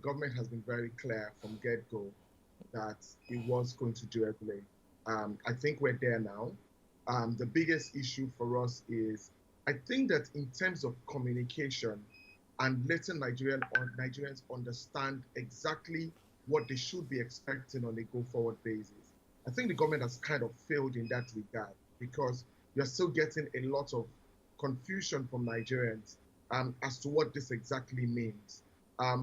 government has been very clear from get-go that it was going to deregulate. I think we're there now. The biggest issue for us is, I think that in terms of communication and letting Nigerians understand exactly what they should be expecting on a go-forward basis, I think the government has kind of failed in that regard because you're still getting a lot of confusion from Nigerians as to what this exactly means.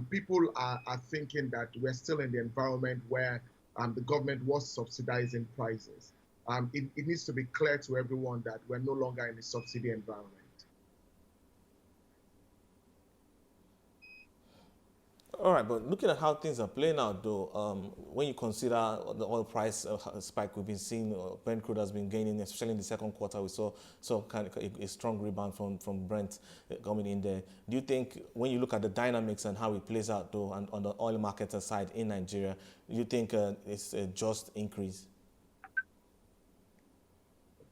People are thinking that we're still in the environment where the government was subsidizing prices. It needs to be clear to everyone that we're no longer in a subsidy environment. All right, but looking at how things are playing out, though, when you consider the oil price spike we've been seeing, Brent crude has been gaining, especially in the second quarter. We saw kind of a strong rebound from Brent coming in there. Do you think, when you look at the dynamics and how it plays out, though, and on the oil market side in Nigeria, do you think it's a just increase?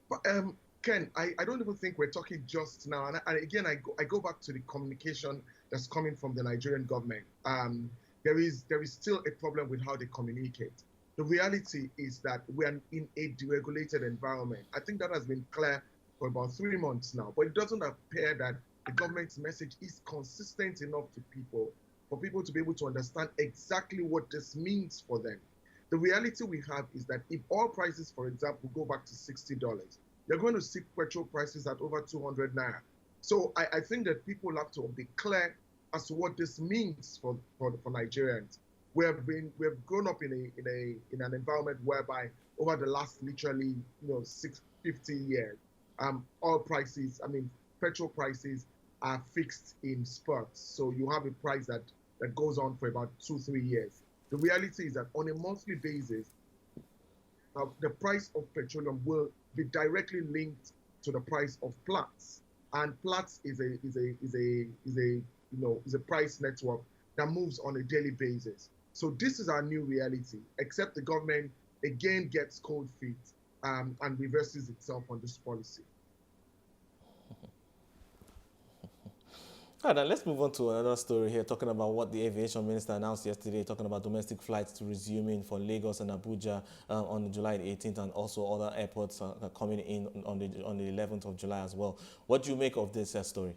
But, Ken, I don't even think we're talking just now. And again, I go back to the communication that's coming from the Nigerian government. There is still a problem with how they communicate. The reality is that we are in a deregulated environment. I think that has been clear for about 3 months now, but it doesn't appear that the government's message is consistent enough to people for people to be able to understand exactly what this means for them. The reality we have is that if oil prices, for example, go back to $60, you're going to see petrol prices at over 200 naira. So I think that people have to be clear as to what this means for Nigerians. We have grown up in an environment whereby over the last literally 50 years, oil prices, petrol prices are fixed in spurts. So you have a price that goes on for about 2-3 years. The reality is that on a monthly basis, the price of petroleum will be directly linked to the price of Platts, and Platts is a price network that moves on a daily basis. So this is our new reality. Except the government again gets cold feet and reverses itself on this policy. All right, now let's move on to another story here, talking about what the aviation minister announced yesterday, talking about domestic flights to resuming for Lagos and Abuja on July 18th, and also other airports coming in on the 11th of July as well. What do you make of this story?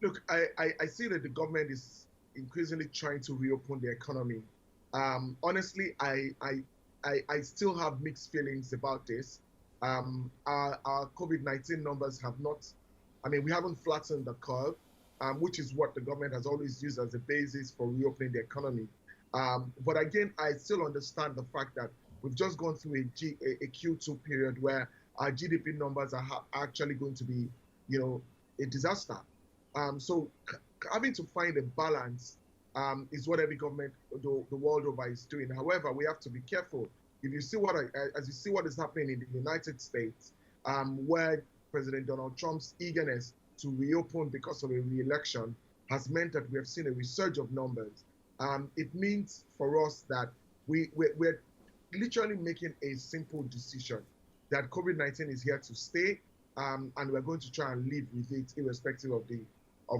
Look, I see that the government is increasingly trying to reopen the economy. Honestly, I still have mixed feelings about this. Our COVID-19 numbers have not, we haven't flattened the curve, which is what the government has always used as a basis for reopening the economy. But again, I still understand the fact that we've just gone through a Q2 period where our GDP numbers are actually going to be, a disaster. So having to find a balance is what every government the world over is doing. However, we have to be careful. If you see as you see what is happening in the United States, where President Donald Trump's eagerness to reopen because of a re-election has meant that we have seen a resurge of numbers. It means for us that we're literally making a simple decision that COVID-19 is here to stay, and we're going to try and live with it irrespective of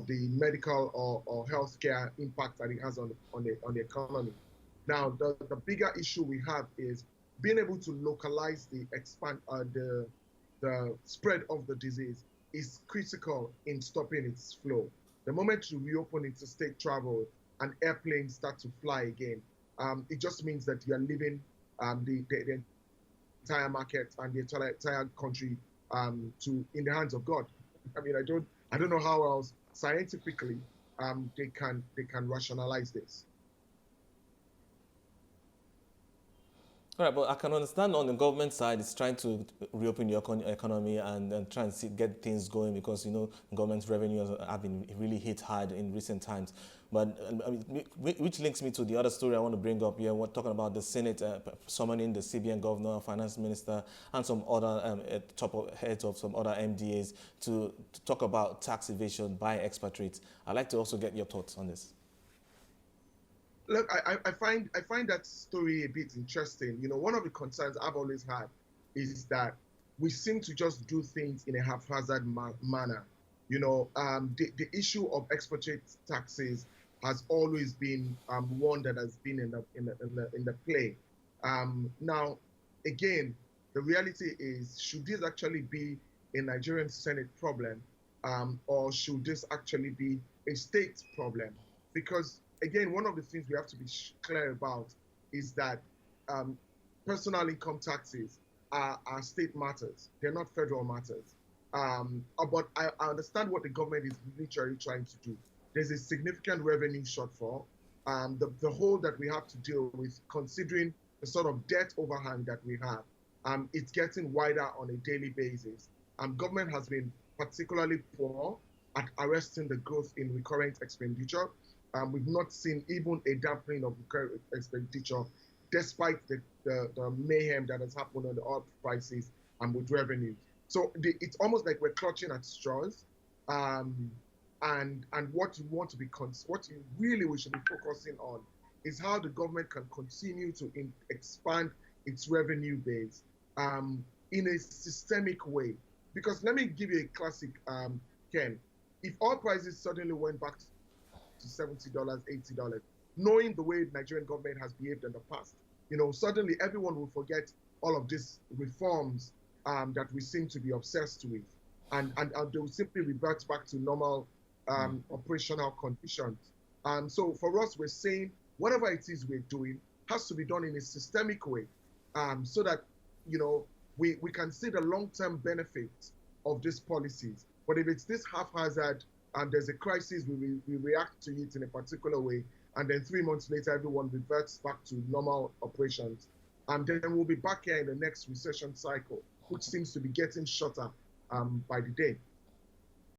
the medical or healthcare impact that it has on the economy. Now, the bigger issue we have is being able to localize the spread of the disease is critical in stopping its flow. The moment you reopen interstate travel and airplanes start to fly again, it just means that you are leaving the entire market and the entire country in the hands of God. I don't know how else scientifically they can rationalize this. All right, but I can understand on the government side, it's trying to reopen the economy and try and get things going because, government revenues have been really hit hard in recent times. But which links me to the other story I want to bring up here. We're talking about the Senate summoning the CBN governor, finance minister, and some other top heads of some other MDAs to talk about tax evasion by expatriates. I'd like to also get your thoughts on this. Look, I find that story a bit interesting. One of the concerns I've always had is that we seem to just do things in a haphazard manner. The issue of expatriate taxes has always been one that has been in the play. Now, again, the reality is, should this actually be a Nigerian Senate problem, or should this actually be a state problem? Because again, one of the things we have to be clear about is that um, personal income taxes are state matters; they're not federal matters. But I understand what the government is literally trying to do. There's a significant revenue shortfall. The hole that we have to deal with, considering the sort of debt overhang that we have, it's getting wider on a daily basis. Government has been particularly poor at arresting the growth in recurrent expenditure. We've not seen even a dampening of recurrent expenditure, despite the mayhem that has happened on the oil prices and with revenue. So it's almost like we're clutching at straws. Um, and what you want to be, what you really we should be focusing on is how the government can continue to expand its revenue base in a systemic way. Because let me give you a classic, Ken. If oil prices suddenly went back to $70, $80, knowing the way the Nigerian government has behaved in the past, suddenly everyone will forget all of these reforms that we seem to be obsessed with. And they will simply revert back to normal operational conditions. So for us, we're saying whatever it is we're doing has to be done in a systemic way, so that we can see the long-term benefits of these policies. But if it's this haphazard and there's a crisis, we react to it in a particular way, and then 3 months later, everyone reverts back to normal operations. And then we'll be back here in the next recession cycle, which seems to be getting shorter by the day.